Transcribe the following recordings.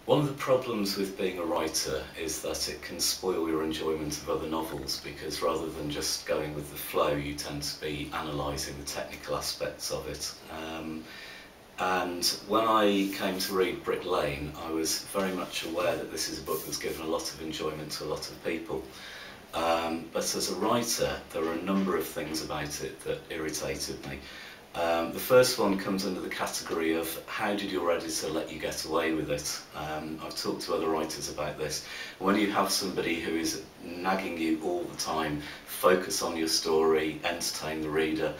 One of the problems with being a writer is that it can spoil your enjoyment of other novels, because rather than just going with the flow, you tend to be analysing the technical aspects of it. And when I came to read Brick Lane, I was very much aware that this is a book that's given a lot of enjoyment to a lot of people. But as a writer, there are a number of things about it that irritated me. The first one comes under the category of how did your editor let you get away with it? I've talked to other writers about this. When you have somebody who is nagging you all the time, focus on your story, entertain the reader,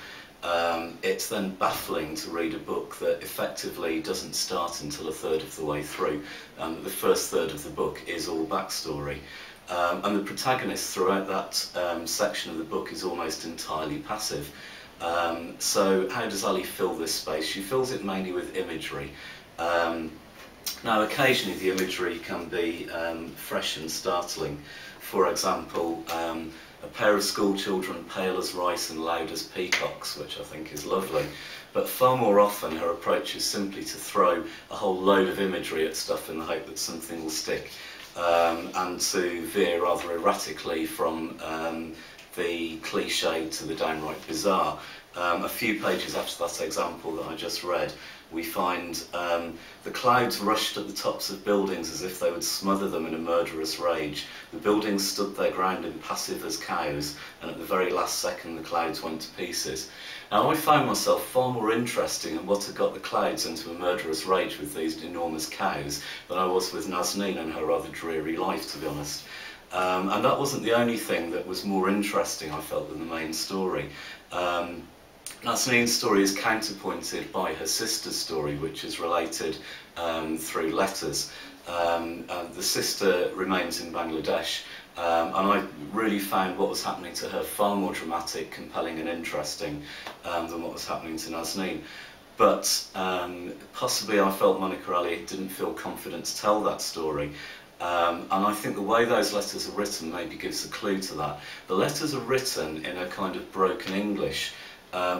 it's then baffling to read a book that effectively doesn't start until a third of the way through. The first third of the book is all backstory. And the protagonist throughout that section of the book is almost entirely passive. So how does Ali fill this space? She fills it mainly with imagery. Now occasionally the imagery can be fresh and startling. For example, a pair of school children pale as rice and loud as peacocks, which I think is lovely. But far more often her approach is simply to throw a whole load of imagery at stuff in the hope that something will stick, and to veer rather erratically from the cliche to the downright bizarre. A few pages after that example that I just read, we find the clouds rushed at the tops of buildings as if they would smother them in a murderous rage. The buildings stood their ground impassive as cows, and at the very last second the clouds went to pieces. Now I found myself far more interested in what had got the clouds into a murderous rage with these enormous cows than I was with Nazneen and her rather dreary life, to be honest. And that wasn't the only thing that was more interesting, I felt, than the main story. Nazneen's story is counterpointed by her sister's story, which is related through letters. The sister remains in Bangladesh, and I really found what was happening to her far more dramatic, compelling and interesting than what was happening to Nazneen. But possibly I felt Monica Ali didn't feel confident to tell that story. And I think the way those letters are written maybe gives a clue to that. The letters are written in a kind of broken English,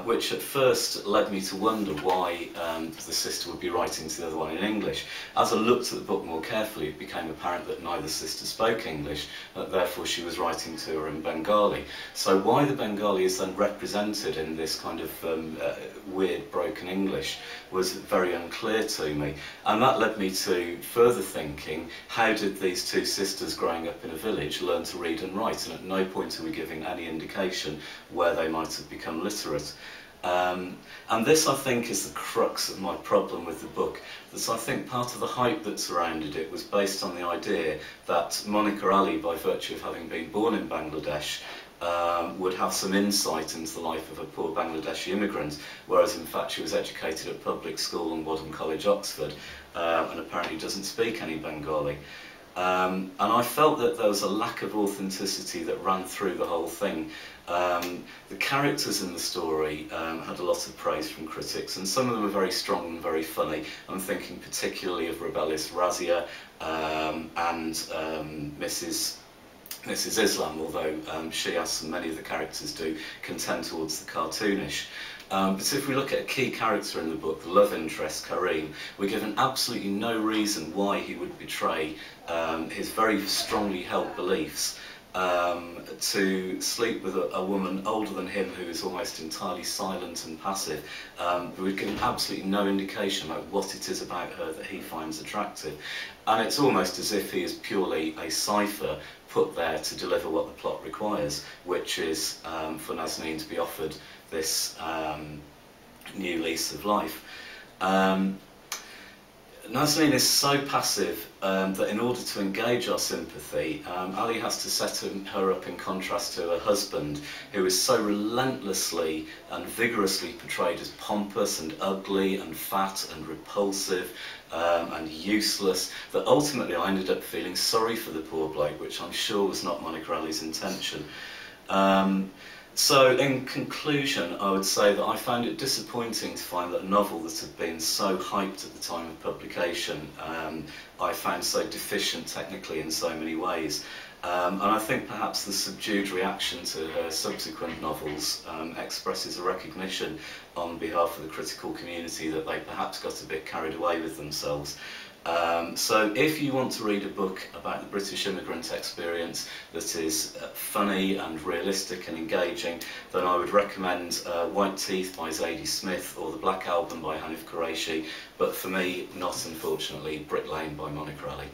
which at first led me to wonder why the sister would be writing to the other one in English. As I looked at the book more carefully, it became apparent that neither sister spoke English, that therefore she was writing to her in Bengali. So why the Bengali is then represented in this kind of weird broken English was very unclear to me. And that led me to further thinking, how did these two sisters growing up in a village learn to read and write? And at no point are we giving any indication where they might have become literate. And this, I think, is the crux of my problem with the book. That I think part of the hype that surrounded it was based on the idea that Monica Ali, by virtue of having been born in Bangladesh, would have some insight into the life of a poor Bangladeshi immigrant, whereas in fact she was educated at public school and Wadham College, Oxford, and apparently doesn't speak any Bengali. And I felt that there was a lack of authenticity that ran through the whole thing. The characters in the story had a lot of praise from critics, and some of them are very strong and very funny. I'm thinking particularly of rebellious Razia and Mrs. Islam, although she, as many of the characters do, can tend towards the cartoonish. But if we look at a key character in the book, the love interest, Kareem, we're given absolutely no reason why he would betray his very strongly held beliefs to sleep with a woman older than him who is almost entirely silent and passive. We're given absolutely no indication about what it is about her that he finds attractive. And it's almost as if he is purely a cipher put there to deliver what the plot requires, which is for Nazneen to be offered this new lease of life. Nazneen is so passive that in order to engage our sympathy, Ali has to set her up in contrast to her husband, who is so relentlessly and vigorously portrayed as pompous and ugly and fat and repulsive and useless, that ultimately I ended up feeling sorry for the poor bloke, which I'm sure was not Monica Ali's intention. So in conclusion, I would say that I found it disappointing to find that a novel that had been so hyped at the time of publication, I found so deficient technically in so many ways. And I think perhaps the subdued reaction to her subsequent novels expresses a recognition on behalf of the critical community that they perhaps got a bit carried away with themselves. So if you want to read a book about the British immigrant experience that is funny and realistic and engaging, then I would recommend White Teeth by Zadie Smith or The Black Album by Hanif Qureshi, but for me, not unfortunately, Brick Lane by Monica Ali.